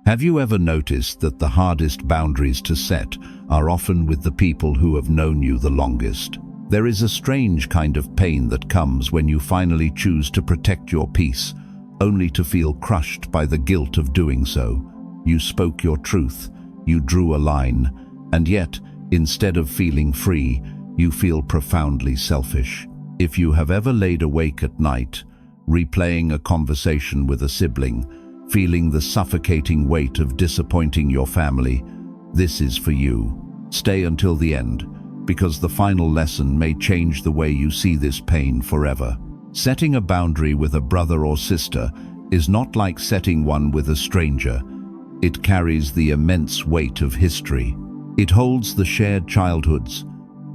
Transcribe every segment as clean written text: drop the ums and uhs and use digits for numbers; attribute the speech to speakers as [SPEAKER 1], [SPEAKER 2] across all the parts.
[SPEAKER 1] Have you ever noticed that the hardest boundaries to set are often with the people who have known you the longest? There is a strange kind of pain that comes when you finally choose to protect your peace, only to feel crushed by the guilt of doing so. You spoke your truth, you drew a line, and yet, instead of feeling free, you feel profoundly selfish. If you have ever laid awake at night, replaying a conversation with a sibling, feeling the suffocating weight of disappointing your family, this is for you. Stay until the end, because the final lesson may change the way you see this pain forever. Setting a boundary with a brother or sister is not like setting one with a stranger. It carries the immense weight of history. It holds the shared childhoods,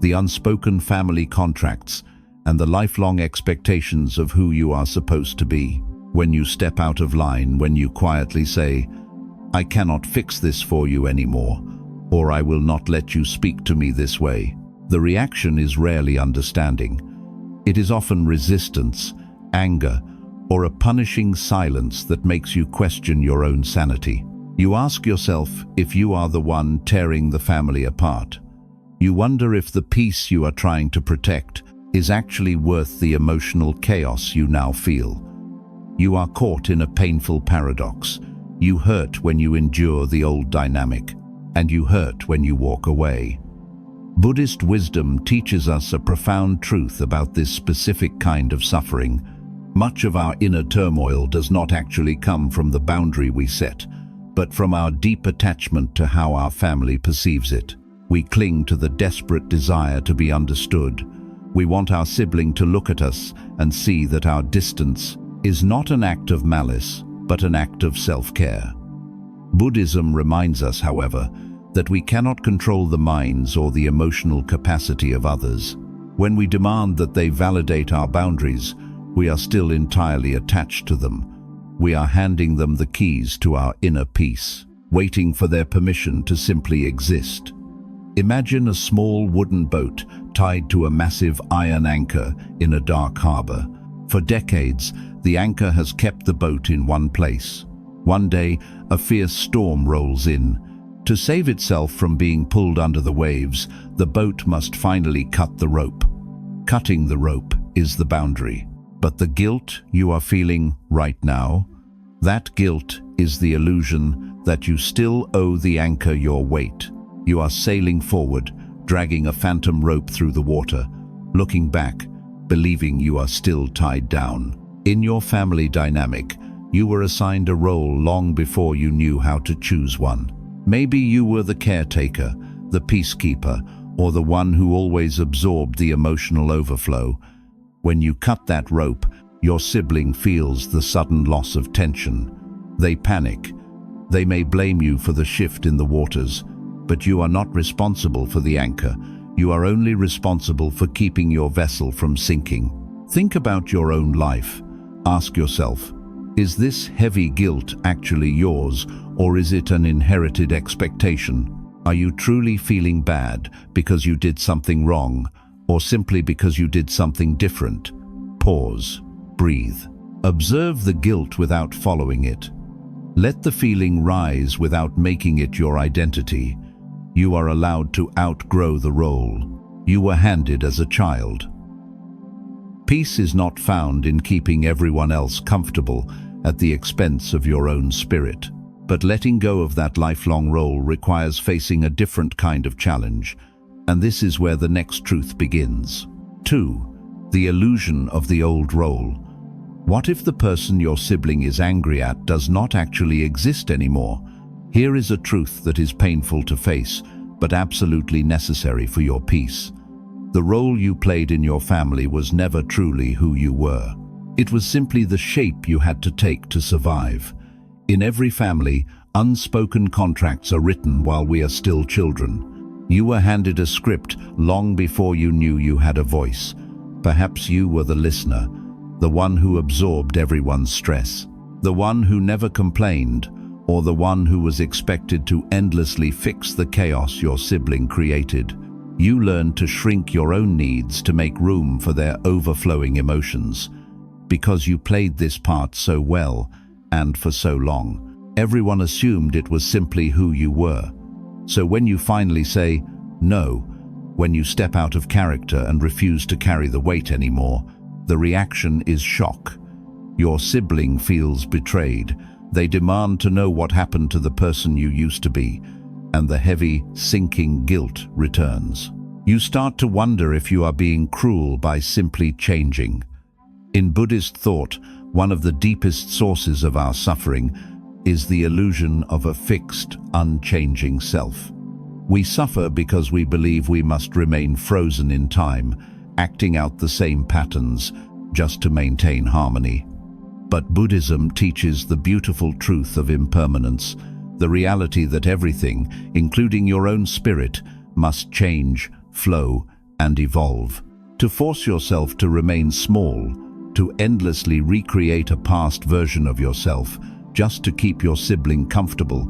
[SPEAKER 1] the unspoken family contracts, and the lifelong expectations of who you are supposed to be. When you step out of line, when you quietly say, "I cannot fix this for you anymore," or "I will not let you speak to me this way," the reaction is rarely understanding. It is often resistance, anger, or a punishing silence that makes you question your own sanity. You ask yourself if you are the one tearing the family apart. You wonder if the peace you are trying to protect is actually worth the emotional chaos you now feel. You are caught in a painful paradox. You hurt when you endure the old dynamic, and you hurt when you walk away. Buddhist wisdom teaches us a profound truth about this specific kind of suffering. Much of our inner turmoil does not actually come from the boundary we set, but from our deep attachment to how our family perceives it. We cling to the desperate desire to be understood. We want our sibling to look at us and see that our distance is not an act of malice, but an act of self-care. Buddhism reminds us, however, that we cannot control the minds or the emotional capacity of others. When we demand that they validate our boundaries, we are still entirely attached to them. We are handing them the keys to our inner peace, waiting for their permission to simply exist. Imagine a small wooden boat tied to a massive iron anchor in a dark harbor. For decades, the anchor has kept the boat in one place. One day, a fierce storm rolls in. To save itself from being pulled under the waves, the boat must finally cut the rope. Cutting the rope is the boundary. But the guilt you are feeling right now, that guilt is the illusion that you still owe the anchor your weight. You are sailing forward, dragging a phantom rope through the water, looking back, believing you are still tied down. In your family dynamic, you were assigned a role long before you knew how to choose one. Maybe you were the caretaker, the peacekeeper, or the one who always absorbed the emotional overflow. When you cut that rope, your sibling feels the sudden loss of tension. They panic. They may blame you for the shift in the waters, but you are not responsible for the anchor. You are only responsible for keeping your vessel from sinking. Think about your own life. Ask yourself, is this heavy guilt actually yours, or is it an inherited expectation? Are you truly feeling bad because you did something wrong, or simply because you did something different? Pause. Breathe. Observe the guilt without following it. Let the feeling rise without making it your identity. You are allowed to outgrow the role you were handed as a child. Peace is not found in keeping everyone else comfortable at the expense of your own spirit. But letting go of that lifelong role requires facing a different kind of challenge, and this is where the next truth begins. 2. The illusion of the old role. What if the person your sibling is angry at does not actually exist anymore? Here is a truth that is painful to face, but absolutely necessary for your peace. The role you played in your family was never truly who you were. It was simply the shape you had to take to survive. In every family, unspoken contracts are written while we are still children. You were handed a script long before you knew you had a voice. Perhaps you were the listener, the one who absorbed everyone's stress, the one who never complained, or the one who was expected to endlessly fix the chaos your sibling created. You learned to shrink your own needs to make room for their overflowing emotions. Because you played this part so well, and for so long, Everyone assumed it was simply who you were. So when you finally say no, when you step out of character and refuse to carry the weight anymore, the reaction is shock. Your sibling feels betrayed. They demand to know what happened to the person you used to be, and the heavy, sinking guilt returns. You start to wonder if you are being cruel by simply changing. In Buddhist thought, one of the deepest sources of our suffering is the illusion of a fixed, unchanging self. We suffer because we believe we must remain frozen in time, acting out the same patterns just to maintain harmony. But Buddhism teaches the beautiful truth of impermanence, the reality that everything, including your own spirit, must change, flow, and evolve. To force yourself to remain small, to endlessly recreate a past version of yourself just to keep your sibling comfortable,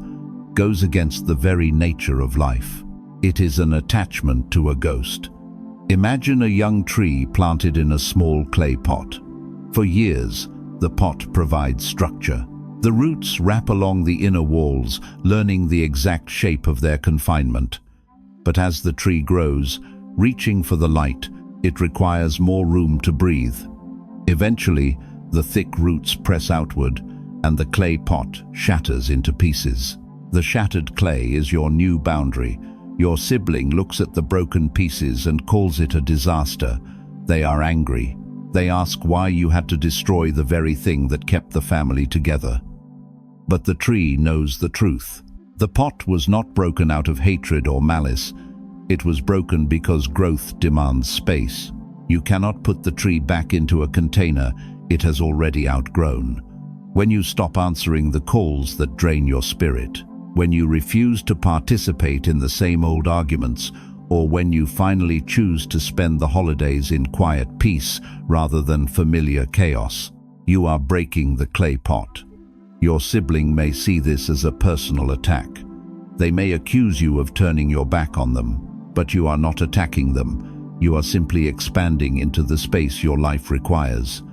[SPEAKER 1] goes against the very nature of life. It is an attachment to a ghost. Imagine a young tree planted in a small clay pot. For years, the pot provides structure. The roots wrap along the inner walls, learning the exact shape of their confinement. But as the tree grows, reaching for the light, it requires more room to breathe. Eventually, the thick roots press outward, and the clay pot shatters into pieces. The shattered clay is your new boundary. Your sibling looks at the broken pieces and calls it a disaster. They are angry. They ask why you had to destroy the very thing that kept the family together. But the tree knows the truth. The pot was not broken out of hatred or malice. It was broken because growth demands space. You cannot put the tree back into a container it has already outgrown. When you stop answering the calls that drain your spirit, when you refuse to participate in the same old arguments, or when you finally choose to spend the holidays in quiet peace rather than familiar chaos, you are breaking the clay pot. Your sibling may see this as a personal attack. They may accuse you of turning your back on them, but you are not attacking them. You are simply expanding into the space your life requires.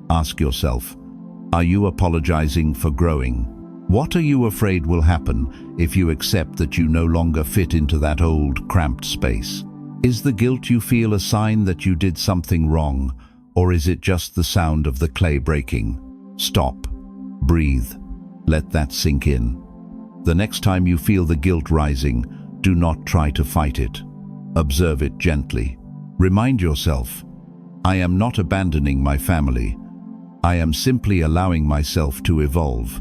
[SPEAKER 1] Ask yourself, are you apologizing for growing? What are you afraid will happen if you accept that you no longer fit into that old, cramped space? Is the guilt you feel a sign that you did something wrong, or is it just the sound of the clay breaking? Stop. Breathe. Let that sink in. The next time you feel the guilt rising, do not try to fight it. Observe it gently. Remind yourself, I am not abandoning my family. I am simply allowing myself to evolve.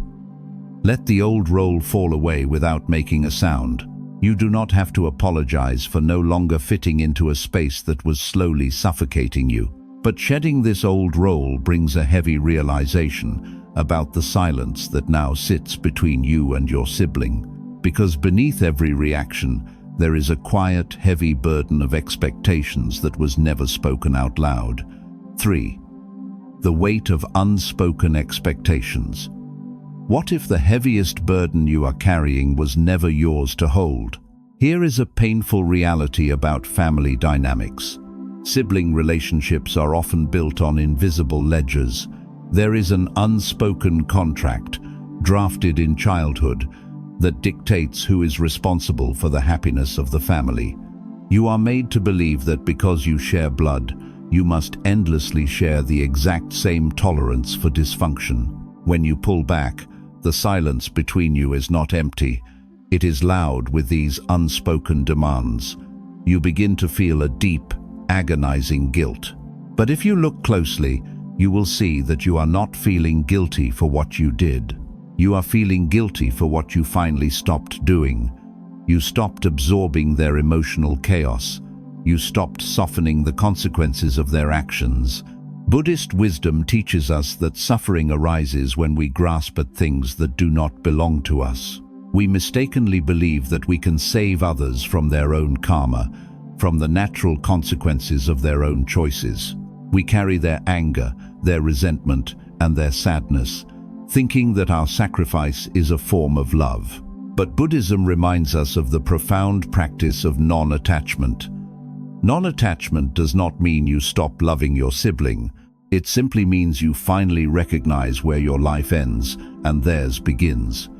[SPEAKER 1] Let the old role fall away without making a sound. You do not have to apologize for no longer fitting into a space that was slowly suffocating you. But shedding this old role brings a heavy realization about the silence that now sits between you and your sibling. Because beneath every reaction, there is a quiet, heavy burden of expectations that was never spoken out loud. 3. The weight of unspoken expectations. What if the heaviest burden you are carrying was never yours to hold? Here is a painful reality about family dynamics. Sibling relationships are often built on invisible ledgers. There is an unspoken contract, drafted in childhood, that dictates who is responsible for the happiness of the family. You are made to believe that because you share blood, you must endlessly share the exact same tolerance for dysfunction. When you pull back, the silence between you is not empty. It is loud with these unspoken demands. You begin to feel a deep, agonizing guilt. But if you look closely, you will see that you are not feeling guilty for what you did. You are feeling guilty for what you finally stopped doing. You stopped absorbing their emotional chaos. You stopped softening the consequences of their actions. Buddhist wisdom teaches us that suffering arises when we grasp at things that do not belong to us. We mistakenly believe that we can save others from their own karma, from the natural consequences of their own choices. We carry their anger, their resentment, and their sadness, thinking that our sacrifice is a form of love. But Buddhism reminds us of the profound practice of non-attachment. Non-attachment does not mean you stop loving your sibling. It simply means you finally recognize where your life ends and theirs begins.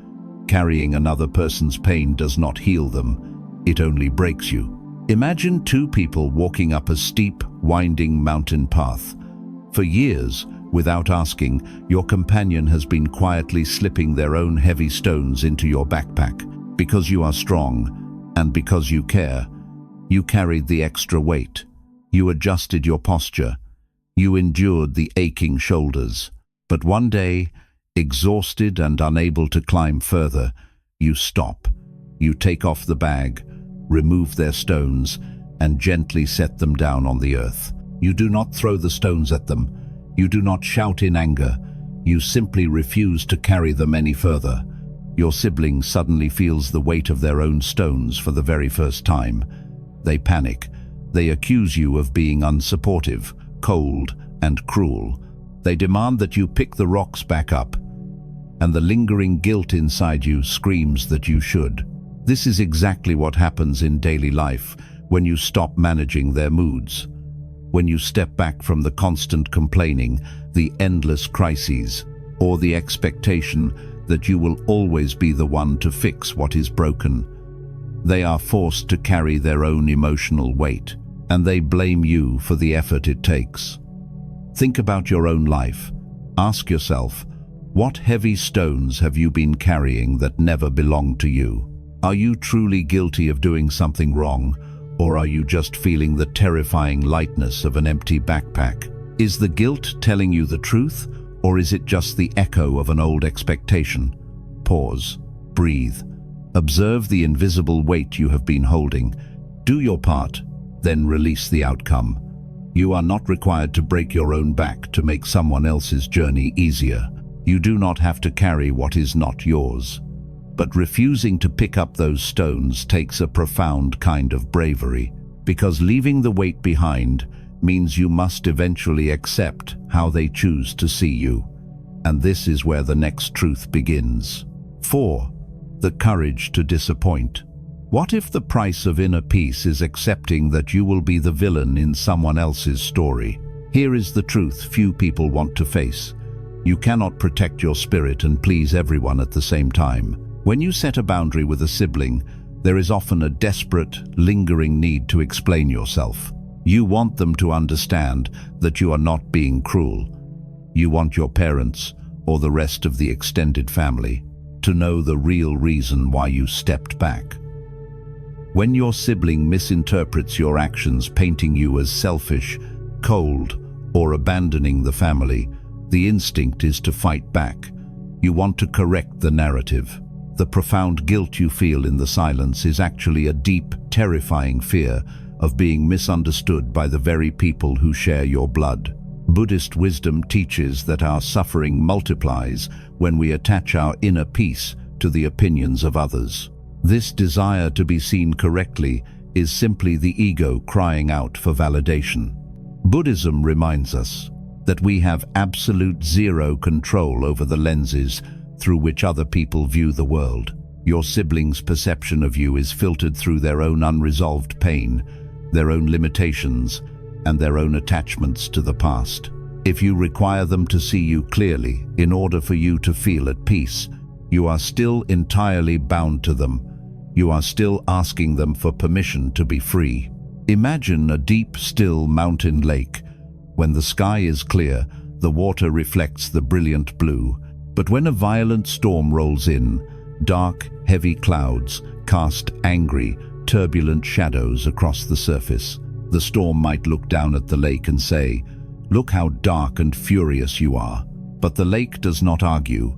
[SPEAKER 1] Carrying another person's pain does not heal them, it only breaks you. Imagine two people walking up a steep, winding mountain path. For years, without asking, your companion has been quietly slipping their own heavy stones into your backpack. Because you are strong, and because you care, you carried the extra weight. You adjusted your posture. You endured the aching shoulders. But one day, exhausted and unable to climb further, you stop. You take off the bag, remove their stones, and gently set them down on the earth. You do not throw the stones at them. You do not shout in anger. You simply refuse to carry them any further. Your sibling suddenly feels the weight of their own stones for the very first time. They panic. They accuse you of being unsupportive, cold, and cruel. They demand that you pick the rocks back up, and the lingering guilt inside you screams that you should. This is exactly what happens in daily life when you stop managing their moods. When you step back from the constant complaining, the endless crises, or the expectation that you will always be the one to fix what is broken. They are forced to carry their own emotional weight, and they blame you for the effort it takes. Think about your own life. Ask yourself, what heavy stones have you been carrying that never belonged to you? Are you truly guilty of doing something wrong, or are you just feeling the terrifying lightness of an empty backpack? Is the guilt telling you the truth, or is it just the echo of an old expectation? Pause, breathe, observe the invisible weight you have been holding. Do your part, then release the outcome. You are not required to break your own back to make someone else's journey easier. You do not have to carry what is not yours. But refusing to pick up those stones takes a profound kind of bravery, because leaving the weight behind means you must eventually accept how they choose to see you. And this is where the next truth begins. 4. The courage to disappoint. What if the price of inner peace is accepting that you will be the villain in someone else's story? Here is the truth few people want to face. You cannot protect your spirit and please everyone at the same time. When you set a boundary with a sibling, there is often a desperate, lingering need to explain yourself. You want them to understand that you are not being cruel. You want your parents, or the rest of the extended family, to know the real reason why you stepped back. When your sibling misinterprets your actions, painting you as selfish, cold, or abandoning the family, the instinct is to fight back. You want to correct the narrative. The profound guilt you feel in the silence is actually a deep, terrifying fear of being misunderstood by the very people who share your blood. Buddhist wisdom teaches that our suffering multiplies when we attach our inner peace to the opinions of others. This desire to be seen correctly is simply the ego crying out for validation. Buddhism reminds us that we have absolute zero control over the lenses through which other people view the world. Your sibling's perception of you is filtered through their own unresolved pain, their own limitations, and their own attachments to the past. If you require them to see you clearly in order for you to feel at peace, you are still entirely bound to them. You are still asking them for permission to be free. Imagine a deep, still mountain lake. When the sky is clear, the water reflects the brilliant blue. But when a violent storm rolls in, dark, heavy clouds cast angry, turbulent shadows across the surface. The storm might look down at the lake and say, "Look how dark and furious you are." But the lake does not argue.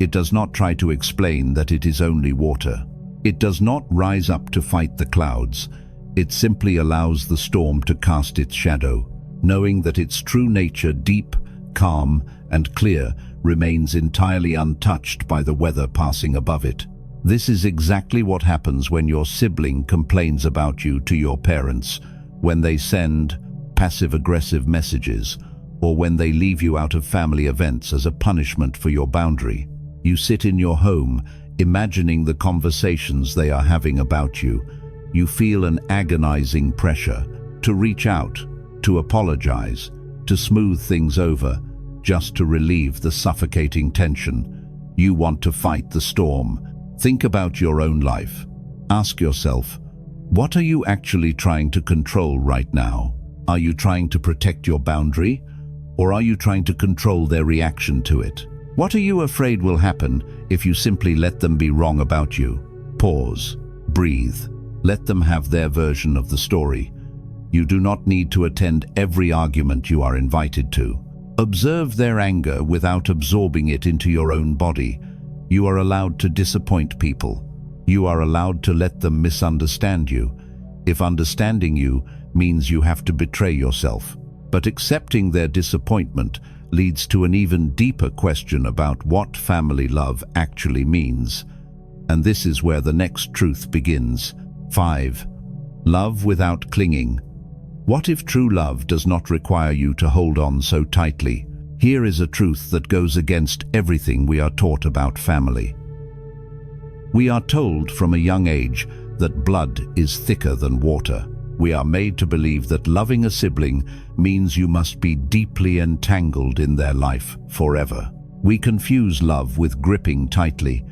[SPEAKER 1] It does not try to explain that it is only water. It does not rise up to fight the clouds. It simply allows the storm to cast its shadow, knowing that its true nature, deep, calm, and clear, remains entirely untouched by the weather passing above it. This is exactly what happens when your sibling complains about you to your parents, when they send passive-aggressive messages, or when they leave you out of family events as a punishment for your boundary. You sit in your home, imagining the conversations they are having about you. You feel an agonizing pressure to reach out, to apologize, to smooth things over, just to relieve the suffocating tension. You want to fight the storm, Think about your own life. Ask yourself, what are you actually trying to control right now? Are you trying to protect your boundary, or are you trying to control their reaction to it? What are you afraid will happen if you simply let them be wrong about you? Pause. Breathe. Let them have their version of the story. You do not need to attend every argument you are invited to. Observe their anger without absorbing it into your own body. You are allowed to disappoint people. You are allowed to let them misunderstand you, if understanding you means you have to betray yourself. But accepting their disappointment leads to an even deeper question about what family love actually means. And this is where the next truth begins. 5. Love without clinging. What if true love does not require you to hold on so tightly? Here is a truth that goes against everything we are taught about family. We are told from a young age that blood is thicker than water. We are made to believe that loving a sibling means you must be deeply entangled in their life forever. We confuse love with gripping tightly.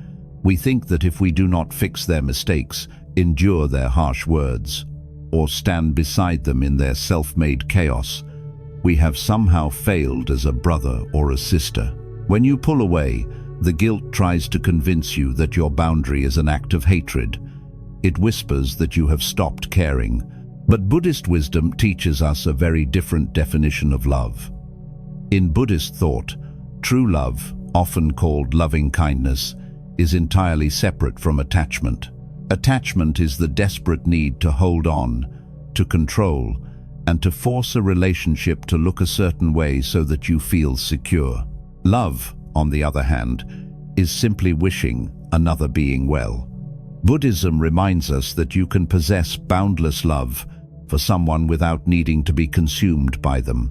[SPEAKER 1] We think that if we do not fix their mistakes, endure their harsh words, or stand beside them in their self-made chaos, we have somehow failed as a brother or a sister. When you pull away, the guilt tries to convince you that your boundary is an act of hatred. It whispers that you have stopped caring. But Buddhist wisdom teaches us a very different definition of love. In Buddhist thought, true love, often called loving kindness, is entirely separate from attachment. Attachment is the desperate need to hold on, to control, and to force a relationship to look a certain way so that you feel secure. Love, on the other hand, is simply wishing another being well. Buddhism reminds us that you can possess boundless love for someone without needing to be consumed by them.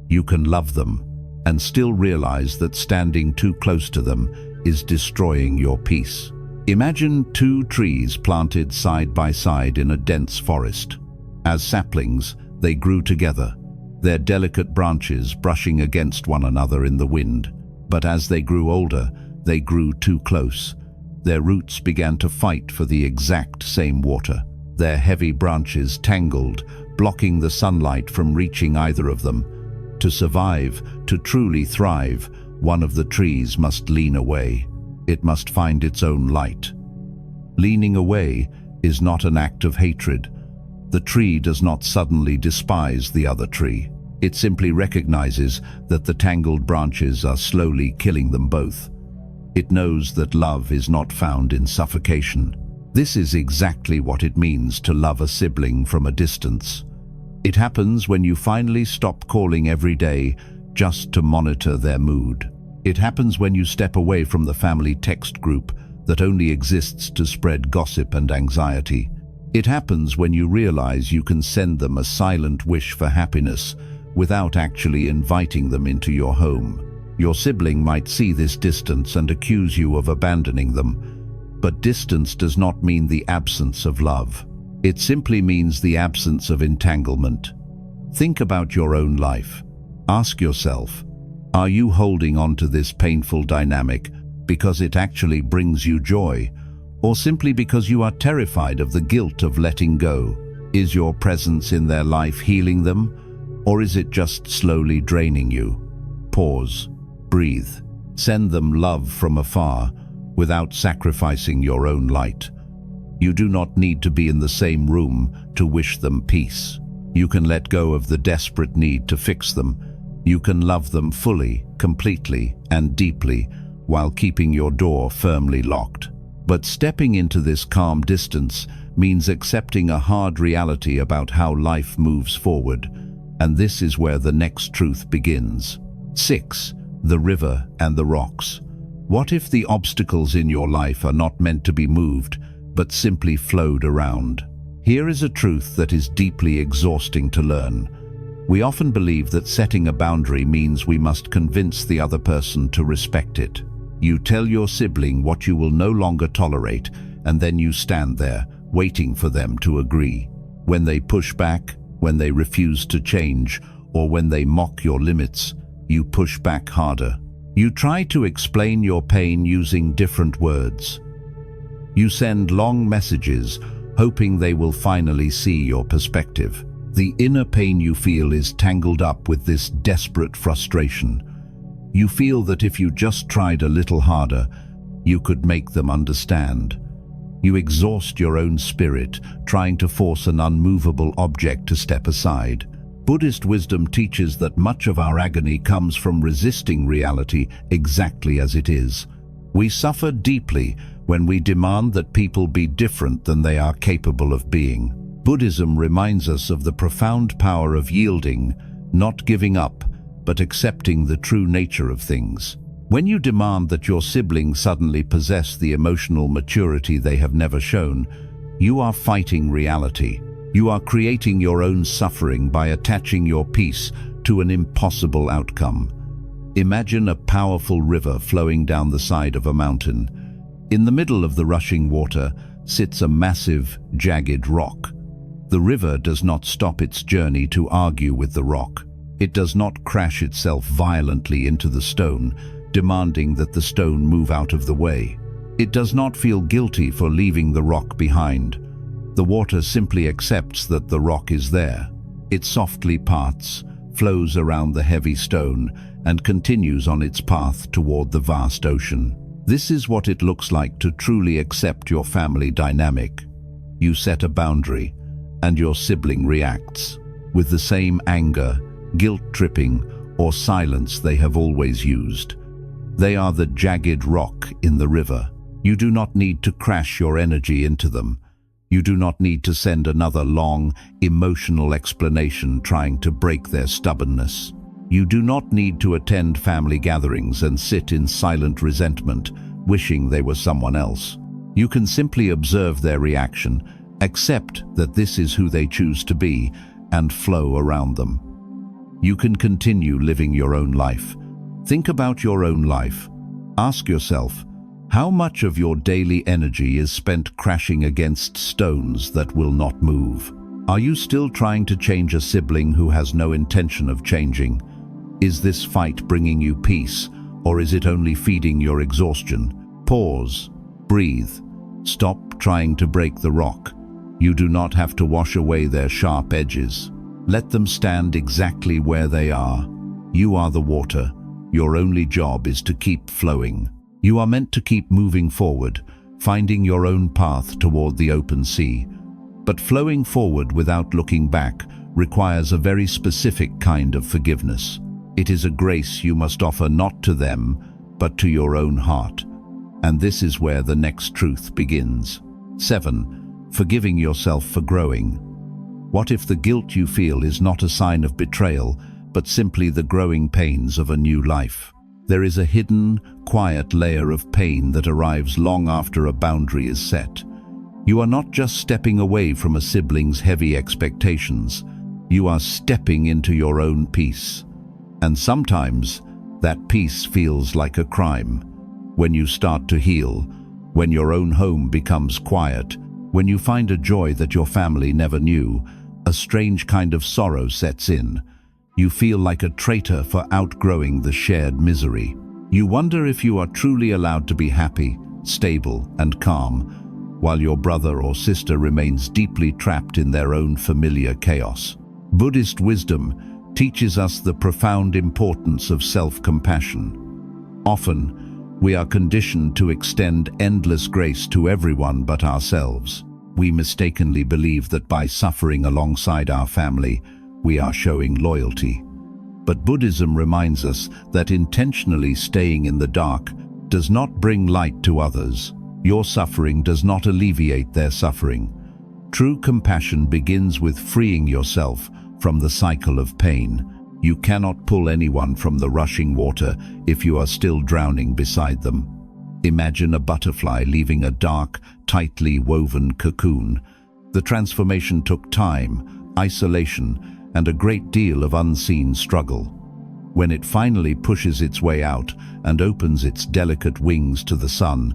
[SPEAKER 1] You can love them and still realize that standing too close to them is destroying your peace. Imagine two trees planted side by side in a dense forest. As saplings, they grew together, their delicate branches brushing against one another in the wind. But as they grew older, they grew too close. Their roots began to fight for the exact same water. Their heavy branches tangled, blocking the sunlight from reaching either of them. To survive, to truly thrive, one of the trees must lean away. It must find its own light. Leaning away is not an act of hatred. The tree does not suddenly despise the other tree. It simply recognizes that the tangled branches are slowly killing them both. It knows that love is not found in suffocation. This is exactly what it means to love a sibling from a distance. It happens when you finally stop calling every day just to monitor their mood. It happens when you step away from the family text group that only exists to spread gossip and anxiety. It happens when you realize you can send them a silent wish for happiness without actually inviting them into your home. Your sibling might see this distance and accuse you of abandoning them, but distance does not mean the absence of love. It simply means the absence of entanglement. Think about your own life. Ask yourself, are you holding on to this painful dynamic because it actually brings you joy, or simply because you are terrified of the guilt of letting go? Is your presence in their life healing them, or is it just slowly draining you? Pause. Breathe. Send them love from afar without sacrificing your own light. You do not need to be in the same room to wish them peace. You can let go of the desperate need to fix them. You can love them fully, completely, and deeply while keeping your door firmly locked. But stepping into this calm distance means accepting a hard reality about how life moves forward, and this is where the next truth begins. 6. The river and the rocks. What if the obstacles in your life are not meant to be moved, but simply flowed around? Here is a truth that is deeply exhausting to learn. We often believe that setting a boundary means we must convince the other person to respect it. You tell your sibling what you will no longer tolerate, and then you stand there, waiting for them to agree. When they push back, when they refuse to change, or when they mock your limits, you push back harder. You try to explain your pain using different words. You send long messages, hoping they will finally see your perspective. The inner pain you feel is tangled up with this desperate frustration. You feel that if you just tried a little harder, you could make them understand. You exhaust your own spirit, trying to force an unmovable object to step aside. Buddhist wisdom teaches that much of our agony comes from resisting reality exactly as it is. We suffer deeply when we demand that people be different than they are capable of being. Buddhism reminds us of the profound power of yielding, not giving up, but accepting the true nature of things. When you demand that your siblings suddenly possess the emotional maturity they have never shown, you are fighting reality. You are creating your own suffering by attaching your peace to an impossible outcome. Imagine a powerful river flowing down the side of a mountain. In the middle of the rushing water sits a massive, jagged rock. The river does not stop its journey to argue with the rock. It does not crash itself violently into the stone, demanding that the stone move out of the way. It does not feel guilty for leaving the rock behind. The water simply accepts that the rock is there. It softly parts, flows around the heavy stone, and continues on its path toward the vast ocean. This is what it looks like to truly accept your family dynamic. You set a boundary, and your sibling reacts with the same anger, guilt-tripping, or silence they have always used. They are the jagged rock in the river. You do not need to crash your energy into them. You do not need to send another long, emotional explanation trying to break their stubbornness. You do not need to attend family gatherings and sit in silent resentment, wishing they were someone else. You can simply observe their reaction, accept that this is who they choose to be, and flow around them. You can continue living your own life. Think about your own life. Ask yourself, how much of your daily energy is spent crashing against stones that will not move? Are you still trying to change a sibling who has no intention of changing? Is this fight bringing you peace, or is it only feeding your exhaustion? Pause, breathe, stop trying to break the rock. You do not have to wash away their sharp edges. Let them stand exactly where they are. You are the water. Your only job is to keep flowing. You are meant to keep moving forward, finding your own path toward the open sea. But flowing forward without looking back requires a very specific kind of forgiveness. It is a grace you must offer not to them, but to your own heart. And this is where the next truth begins. 7. Forgiving yourself for growing. What if the guilt you feel is not a sign of betrayal, but simply the growing pains of a new life? There is a hidden, quiet layer of pain that arrives long after a boundary is set. You are not just stepping away from a sibling's heavy expectations. You are stepping into your own peace. And sometimes, that peace feels like a crime. When you start to heal, when your own home becomes quiet, when you find a joy that your family never knew, a strange kind of sorrow sets in. You feel like a traitor for outgrowing the shared misery. You wonder if you are truly allowed to be happy, stable, and calm, while your brother or sister remains deeply trapped in their own familiar chaos. Buddhist wisdom teaches us the profound importance of self-compassion. Often, we are conditioned to extend endless grace to everyone but ourselves. We mistakenly believe that by suffering alongside our family, we are showing loyalty. But Buddhism reminds us that intentionally staying in the dark does not bring light to others. Your suffering does not alleviate their suffering. True compassion begins with freeing yourself from the cycle of pain. You cannot pull anyone from the rushing water if you are still drowning beside them. Imagine a butterfly leaving a dark, tightly woven cocoon. The transformation took time, isolation, and a great deal of unseen struggle. When it finally pushes its way out and opens its delicate wings to the sun,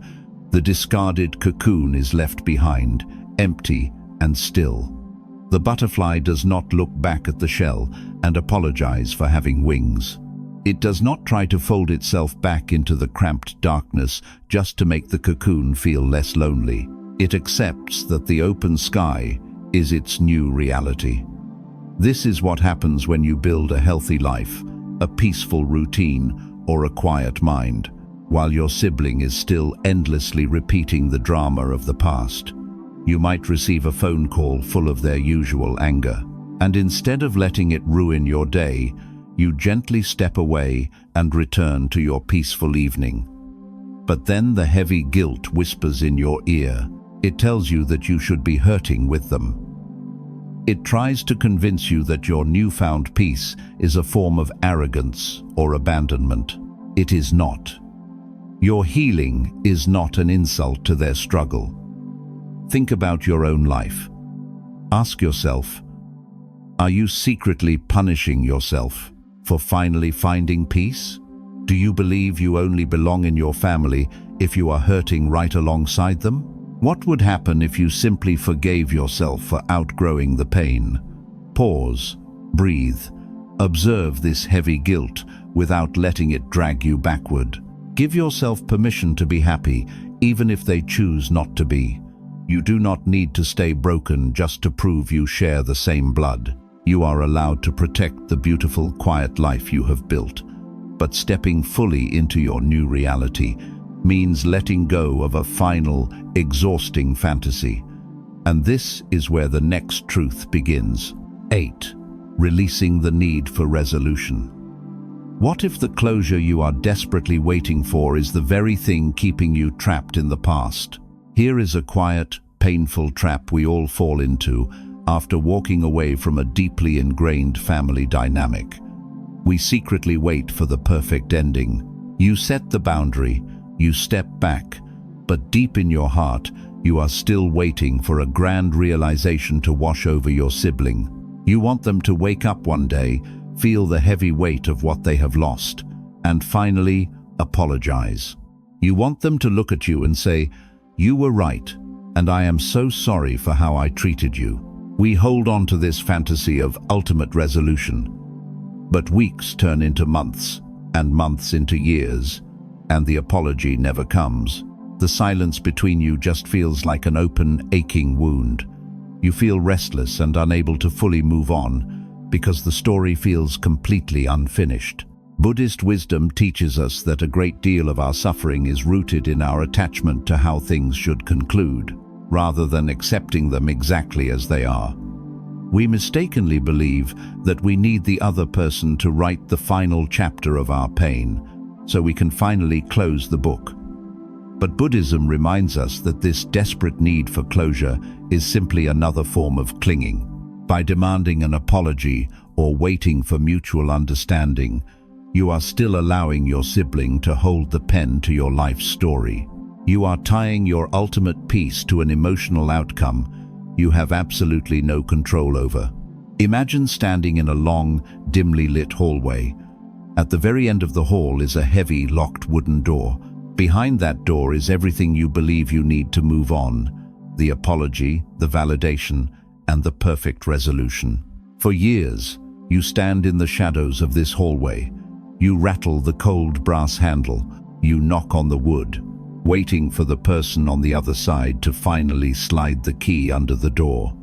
[SPEAKER 1] the discarded cocoon is left behind, empty and still. The butterfly does not look back at the shell and apologize for having wings. It does not try to fold itself back into the cramped darkness just to make the cocoon feel less lonely. It accepts that the open sky is its new reality. This is what happens when you build a healthy life, a peaceful routine, or a quiet mind, while your sibling is still endlessly repeating the drama of the past. You might receive a phone call full of their usual anger, and instead of letting it ruin your day, you gently step away and return to your peaceful evening. But then the heavy guilt whispers in your ear. It tells you that you should be hurting with them. It tries to convince you that your newfound peace is a form of arrogance or abandonment. It is not. Your healing is not an insult to their struggle. Think about your own life. Ask yourself, are you secretly punishing yourself for finally finding peace? Do you believe you only belong in your family if you are hurting right alongside them? What would happen if you simply forgave yourself for outgrowing the pain? Pause, breathe, observe this heavy guilt without letting it drag you backward. Give yourself permission to be happy, even if they choose not to be. You do not need to stay broken just to prove you share the same blood. You are allowed to protect the beautiful, quiet life you have built. But stepping fully into your new reality means letting go of a final, exhausting fantasy. And this is where the next truth begins. 8. Releasing the need for resolution. What if the closure you are desperately waiting for is the very thing keeping you trapped in the past? Here is a quiet, painful trap we all fall into after walking away from a deeply ingrained family dynamic. We secretly wait for the perfect ending. You set the boundary, you step back, but deep in your heart, you are still waiting for a grand realization to wash over your sibling. You want them to wake up one day, feel the heavy weight of what they have lost, and finally apologize. You want them to look at you and say, "You were right, and I am so sorry for how I treated you." We hold on to this fantasy of ultimate resolution. But weeks turn into months, and months into years, and the apology never comes. The silence between you just feels like an open, aching wound. You feel restless and unable to fully move on because the story feels completely unfinished. Buddhist wisdom teaches us that a great deal of our suffering is rooted in our attachment to how things should conclude, rather than accepting them exactly as they are. We mistakenly believe that we need the other person to write the final chapter of our pain, so we can finally close the book. But Buddhism reminds us that this desperate need for closure is simply another form of clinging. By demanding an apology or waiting for mutual understanding, you are still allowing your sibling to hold the pen to your life story. You are tying your ultimate peace to an emotional outcome you have absolutely no control over. Imagine standing in a long, dimly lit hallway. At the very end of the hall is a heavy, locked wooden door. Behind that door is everything you believe you need to move on: the apology, the validation, and the perfect resolution. For years, you stand in the shadows of this hallway. You rattle the cold brass handle. You knock on the wood, waiting for the person on the other side to finally slide the key under the door.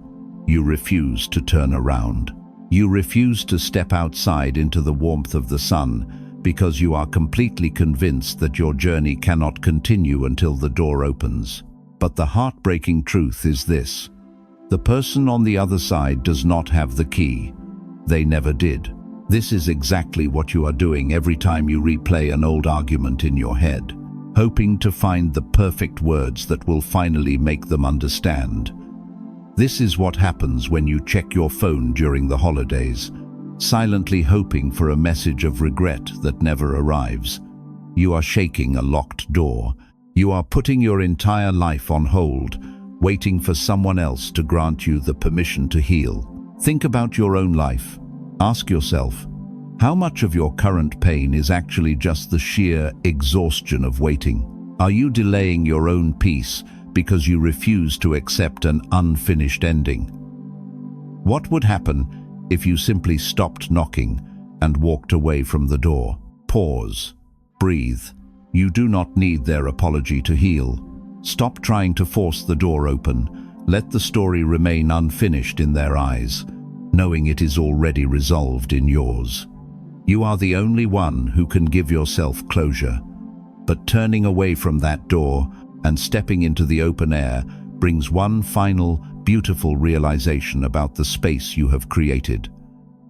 [SPEAKER 1] You refuse to turn around. You refuse to step outside into the warmth of the sun because you are completely convinced that your journey cannot continue until the door opens. But the heartbreaking truth is this: the person on the other side does not have the key. They never did. This is exactly what you are doing every time you replay an old argument in your head, hoping to find the perfect words that will finally make them understand. This is what happens when you check your phone during the holidays, silently hoping for a message of regret that never arrives. You are shaking a locked door. You are putting your entire life on hold, waiting for someone else to grant you the permission to heal. Think about your own life. Ask yourself, how much of your current pain is actually just the sheer exhaustion of waiting? Are you delaying your own peace because you refuse to accept an unfinished ending? What would happen if you simply stopped knocking and walked away from the door? Pause. Breathe. You do not need their apology to heal. Stop trying to force the door open. Let the story remain unfinished in their eyes, knowing it is already resolved in yours. You are the only one who can give yourself closure. But turning away from that door and stepping into the open air brings one final, beautiful realization about the space you have created.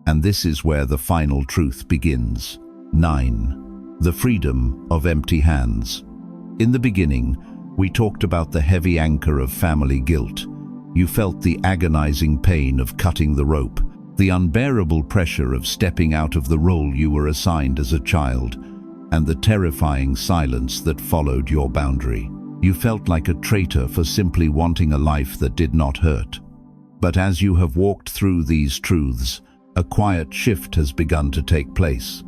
[SPEAKER 1] And this is where the final truth begins. 9. The freedom of empty hands. In the beginning, we talked about the heavy anchor of family guilt. You felt the agonizing pain of cutting the rope, the unbearable pressure of stepping out of the role you were assigned as a child, and the terrifying silence that followed your boundary. You felt like a traitor for simply wanting a life that did not hurt. But as you have walked through these truths, a quiet shift has begun to take place.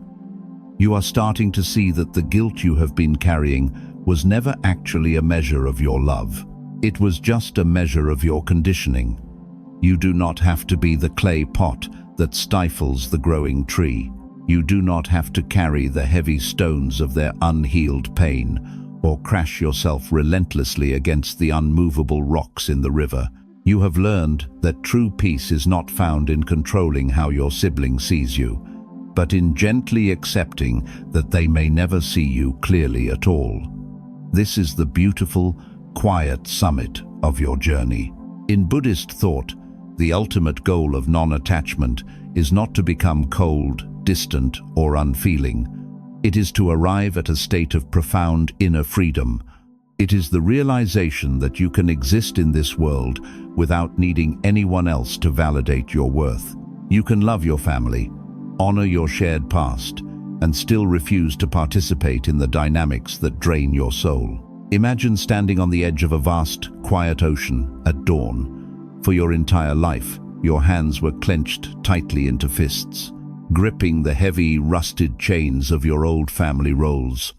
[SPEAKER 1] You are starting to see that the guilt you have been carrying was never actually a measure of your love. It was just a measure of your conditioning. You do not have to be the clay pot that stifles the growing tree. You do not have to carry the heavy stones of their unhealed pain or crash yourself relentlessly against the unmovable rocks in the river. You have learned that true peace is not found in controlling how your sibling sees you, but in gently accepting that they may never see you clearly at all. This is the beautiful, quiet summit of your journey. In Buddhist thought, the ultimate goal of non-attachment is not to become cold, distant, or unfeeling. It is to arrive at a state of profound inner freedom. It is the realization that you can exist in this world without needing anyone else to validate your worth. You can love your family, honor your shared past, and still refuse to participate in the dynamics that drain your soul. Imagine standing on the edge of a vast, quiet ocean at dawn. For your entire life, your hands were clenched tightly into fists, gripping the heavy, rusted chains of your old family roles.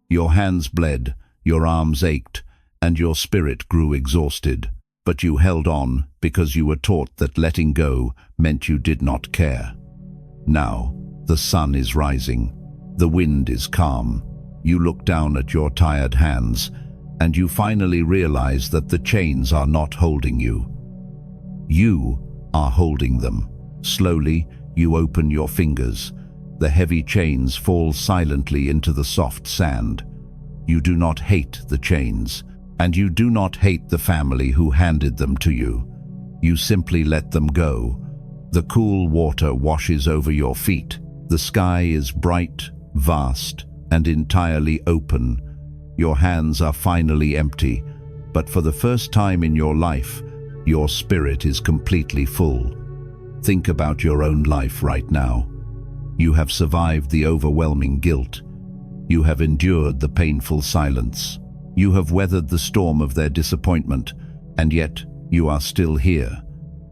[SPEAKER 1] Your hands bled, your arms ached, and your spirit grew exhausted. But you held on because you were taught that letting go meant you did not care. Now, the sun is rising. The wind is calm. You look down at your tired hands, and you finally realize that the chains are not holding you. You are holding them. Slowly, you open your fingers. The heavy chains fall silently into the soft sand. You do not hate the chains, and you do not hate the family who handed them to you. You simply let them go. The cool water washes over your feet. The sky is bright, vast, and entirely open. Your hands are finally empty, but for the first time in your life, your spirit is completely full. Think about your own life right now. You have survived the overwhelming guilt. You have endured the painful silence. You have weathered the storm of their disappointment, and yet you are still here.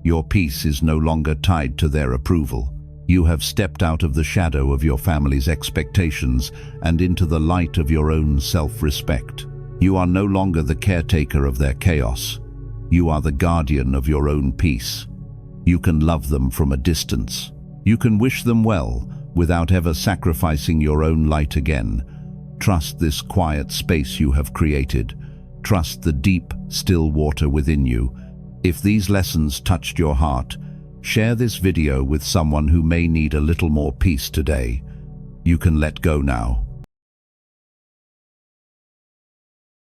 [SPEAKER 1] Your peace is no longer tied to their approval. You have stepped out of the shadow of your family's expectations and into the light of your own self-respect. You are no longer the caretaker of their chaos. You are the guardian of your own peace. You can love them from a distance. You can wish them well without ever sacrificing your own light again. Trust this quiet space you have created. Trust the deep, still water within you. If these lessons touched your heart, share this video with someone who may need a little more peace today. You can let go now.